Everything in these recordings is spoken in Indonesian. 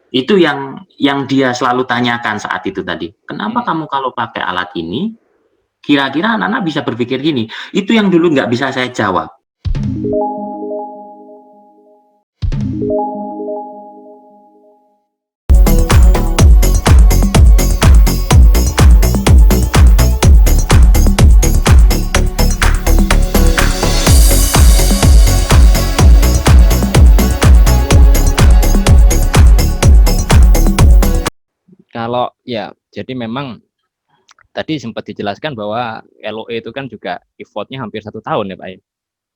Itu yang dia selalu tanyakan saat itu tadi, "Kenapa Hmm. kamu kalau pakai alat ini, kira-kira anak-anak bisa berpikir gini?" Itu yang dulu nggak bisa saya jawab. Kalau ya, jadi memang tadi sempat dijelaskan bahwa LOE itu kan juga effort-nya hampir 1 tahun ya Pak ya.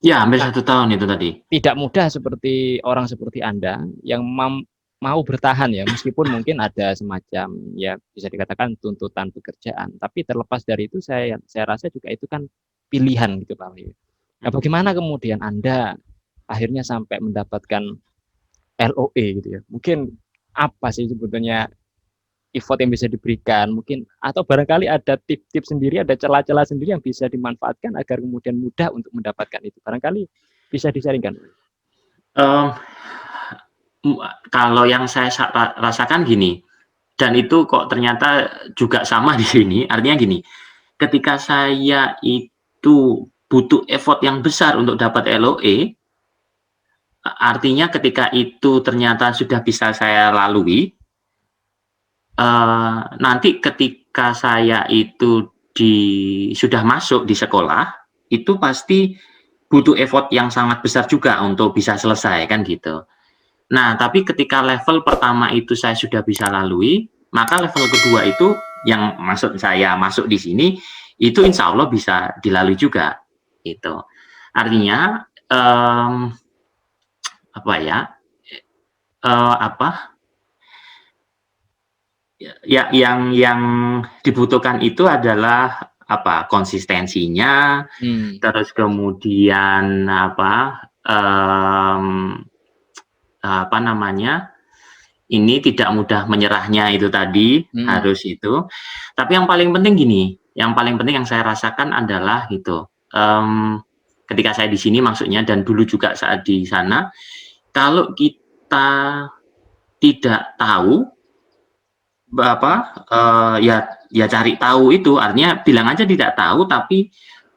Ya, hampir Nah, 1 tahun itu tadi. tidak mudah seperti orang seperti Anda yang mau bertahan ya, meskipun mungkin ada semacam ya bisa dikatakan tuntutan pekerjaan. Tapi terlepas dari itu saya rasa juga itu kan pilihan gitu Pak Wahyu. Nah, bagaimana kemudian Anda akhirnya sampai mendapatkan LOE gitu ya? Mungkin apa sih sebetulnya effort yang bisa diberikan mungkin atau barangkali ada tips-tips sendiri, ada celah-celah sendiri yang bisa dimanfaatkan agar kemudian mudah untuk mendapatkan itu. Barangkali bisa disaringkan. Mmm, kalau yang saya rasakan gini, dan itu kok ternyata juga sama di sini, artinya gini, ketika saya itu butuh effort yang besar untuk dapat LOE, artinya ketika itu ternyata sudah bisa saya lalui, nanti ketika saya itu sudah masuk di sekolah, itu pasti butuh effort yang sangat besar juga untuk bisa selesai, kan gitu. Nah, tapi ketika level pertama itu saya sudah bisa lalui, maka level kedua itu yang saya masuk di sini, itu insya Allah bisa dilalui juga, gitu. Artinya, apa ya, apa ya, yang dibutuhkan itu adalah apa, konsistensinya, terus kemudian apa namanya, ini tidak mudah menyerahnya itu tadi, harus itu. Tapi yang paling penting gini, yang paling penting yang saya rasakan adalah gitu, ketika saya di sini maksudnya dan dulu juga saat di sana, kalau kita tidak tahu ya cari tahu itu, artinya bilang aja tidak tahu, tapi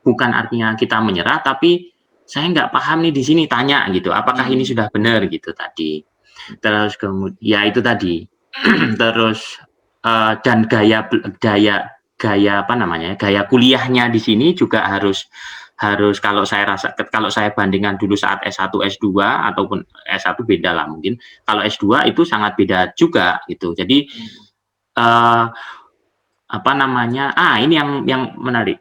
bukan artinya kita menyerah, tapi saya nggak paham nih di sini, tanya gitu, apakah ini sudah benar gitu tadi. Terus ya itu tadi. Terus dan gaya apa namanya, gaya kuliahnya di sini juga harus harus kalau saya bandingkan dulu saat S1, S2 ataupun S1 beda lah mungkin. Kalau S2 itu sangat beda juga gitu. Jadi apa namanya? Ini yang menarik.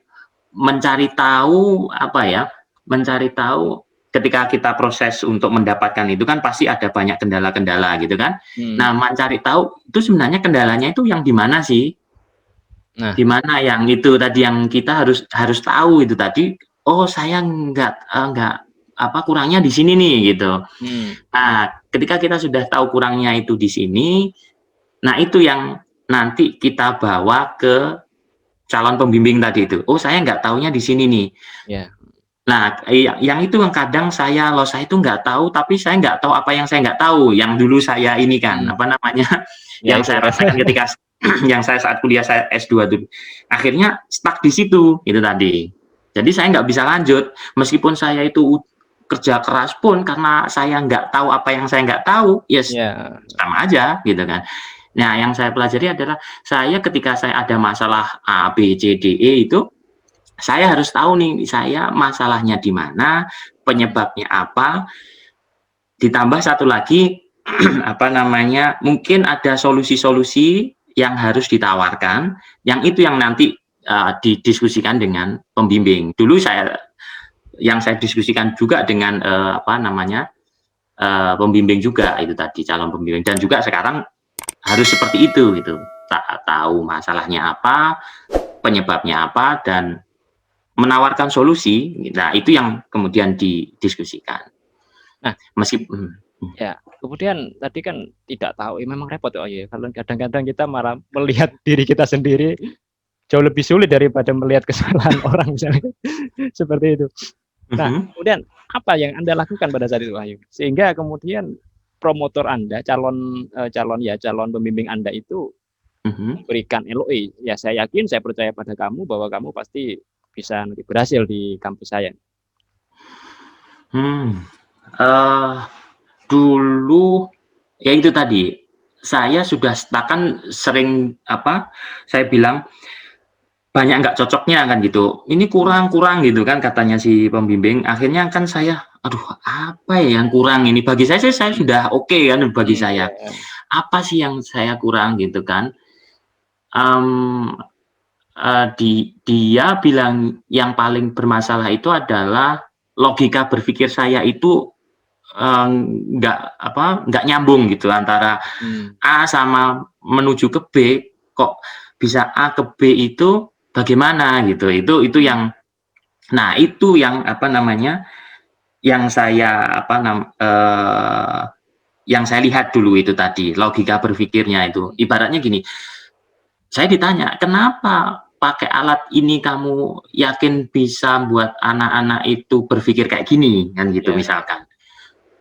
Mencari tahu apa ya? Mencari tahu ketika kita proses untuk mendapatkan itu kan pasti ada banyak kendala-kendala gitu kan. Nah, mencari tahu itu sebenarnya kendalanya itu yang di mana sih? Nah, Di mana yang itu tadi yang kita harus tahu itu tadi. Oh, saya nggak apa kurangnya di sini nih gitu. Nah, ketika kita sudah tahu kurangnya itu di sini, nah itu yang nanti kita bawa ke calon pembimbing tadi itu. Oh, saya nggak taunya di sini nih. ya. Nah, yang itu yang kadang saya itu nggak tahu, tapi saya nggak tahu apa yang saya nggak tahu. Yang dulu saya ini kan, apa namanya, Ya yang itu saya kan. rasakan ketika yang saya saat kuliah saya S2 tuh. Akhirnya stuck di situ, itu tadi. Jadi saya nggak bisa lanjut, meskipun saya itu kerja keras pun karena saya nggak tahu apa yang saya nggak tahu, yes, Ya. sama aja gitu kan. Nah, yang saya pelajari adalah saya ketika saya ada masalah A, B, C, D, E itu saya harus tahu nih saya masalahnya di mana, penyebabnya apa. Ditambah satu lagi apa namanya, mungkin ada solusi-solusi yang harus ditawarkan, yang itu yang nanti didiskusikan dengan pembimbing. Dulu yang saya diskusikan juga dengan apa namanya, pembimbing juga itu tadi, calon pembimbing, dan juga sekarang harus seperti itu gitu. Tahu masalahnya apa, penyebabnya apa, dan menawarkan solusi. Nah, itu yang kemudian didiskusikan. Nah, Meskipun ya, kemudian tadi kan tidak tahu, memang repot ya. Kalau kadang-kadang kita malah melihat diri kita sendiri jauh lebih sulit daripada melihat kesalahan orang misalnya. Seperti itu. Nah, kemudian apa yang Anda lakukan pada saat itu, Wahyu? Sehingga kemudian promotor Anda, calon pembimbing Anda itu memberikan LOE, ya saya yakin, saya percaya pada kamu bahwa kamu pasti bisa nanti berhasil di kampus saya. Dulu ya itu tadi, saya sudah kan sering saya bilang banyak nggak cocoknya kan gitu. Ini kurang gitu kan katanya si pembimbing. Akhirnya kan saya, aduh apa ya yang kurang ini? Bagi saya sudah oke kan bagi saya. Apa sih yang saya kurang gitu kan? Dia bilang yang paling bermasalah itu adalah logika berpikir saya itu nggak nyambung gitu antara A sama menuju ke B, kok bisa A ke B itu bagaimana gitu. Itu yang, nah itu yang yang saya yang saya lihat dulu itu tadi logika berpikirnya itu. Ibaratnya gini, saya ditanya kenapa pakai alat ini kamu yakin bisa buat anak-anak itu berpikir kayak gini kan gitu misalkan.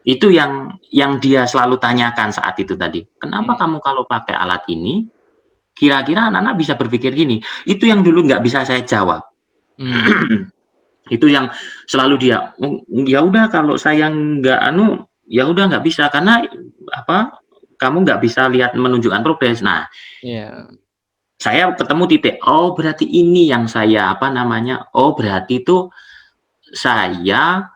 Itu yang dia selalu tanyakan saat itu tadi. Kenapa kamu kalau pakai alat ini kira-kira anak-anak bisa berpikir gini? Itu yang dulu nggak bisa saya jawab. Itu yang selalu dia, ya udah kalau saya nggak ya udah nggak bisa karena kamu nggak bisa lihat menunjukkan progres. Nah, saya ketemu titik, oh berarti ini yang saya oh berarti itu saya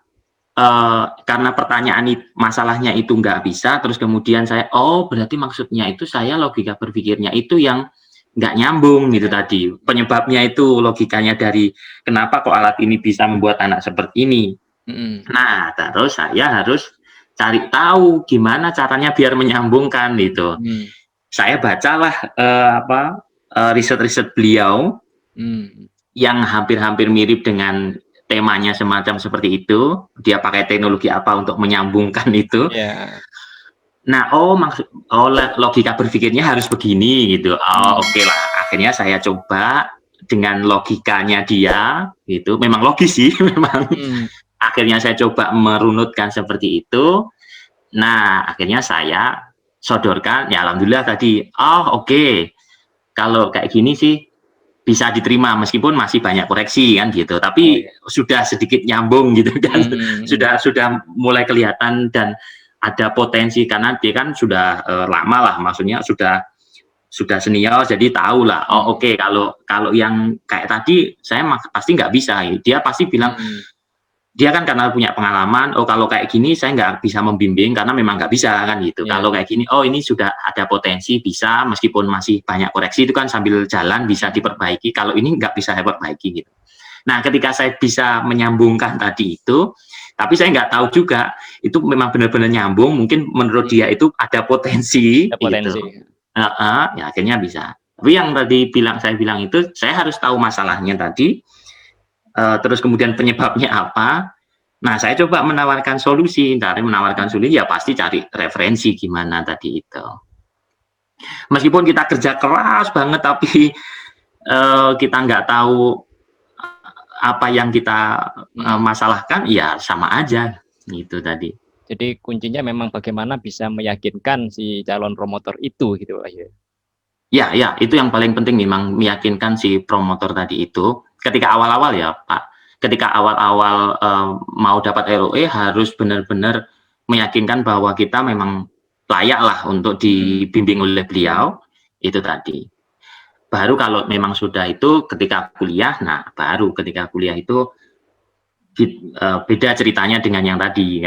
karena pertanyaan masalahnya itu nggak bisa, terus kemudian saya, oh berarti maksudnya itu saya logika berpikirnya itu yang nggak nyambung gitu tadi. Penyebabnya itu logikanya dari kenapa kok alat ini bisa membuat anak seperti ini. Nah, terus saya harus cari tahu gimana caranya biar menyambungkan gitu. Saya bacalah riset-riset beliau yang hampir-hampir mirip dengan temanya semacam seperti itu. Dia pakai teknologi apa untuk menyambungkan itu. Nah, logika berpikirnya harus begini gitu. Oke lah. Akhirnya saya coba dengan logikanya dia gitu. Memang logis sih, memang. Akhirnya saya coba merunutkan seperti itu. Nah, akhirnya saya sodorkan. Ya, alhamdulillah tadi. Oke. Kalau kayak gini sih bisa diterima meskipun masih banyak koreksi kan gitu, tapi sudah sedikit nyambung gitu kan. Sudah mulai kelihatan dan ada potensi karena dia kan sudah lama lah, maksudnya sudah senior, jadi tahu lah. Oke, kalau yang kayak tadi saya pasti nggak bisa. Dia pasti bilang dia kan karena punya pengalaman, kalau kayak gini saya nggak bisa membimbing karena memang nggak bisa kan gitu. Kalau kayak gini, ini sudah ada potensi bisa, meskipun masih banyak koreksi itu kan sambil jalan bisa diperbaiki. Kalau ini nggak bisa saya perbaiki gitu. Nah, ketika saya bisa menyambungkan tadi itu, tapi saya nggak tahu juga itu memang benar-benar nyambung. Mungkin menurut dia itu ada potensi. Gitu. Ya akhirnya bisa. Tapi yang tadi saya bilang itu, saya harus tahu masalahnya tadi. Terus kemudian penyebabnya apa. Nah, saya coba menawarkan solusi. Dari menawarkan solusi ya pasti cari referensi gimana tadi itu. Meskipun kita kerja keras banget tapi kita nggak tahu apa yang kita masalahkan, ya sama aja gitu tadi. Jadi kuncinya memang bagaimana bisa meyakinkan si calon promotor itu gitu Pak. Ya, itu yang paling penting memang meyakinkan si promotor tadi itu. Ketika awal-awal ya Pak, ketika awal-awal mau dapat LOE harus benar-benar meyakinkan bahwa kita memang layak lah untuk dibimbing oleh beliau, itu tadi. Baru kalau memang sudah itu ketika kuliah, nah baru ketika kuliah itu beda ceritanya dengan yang tadi.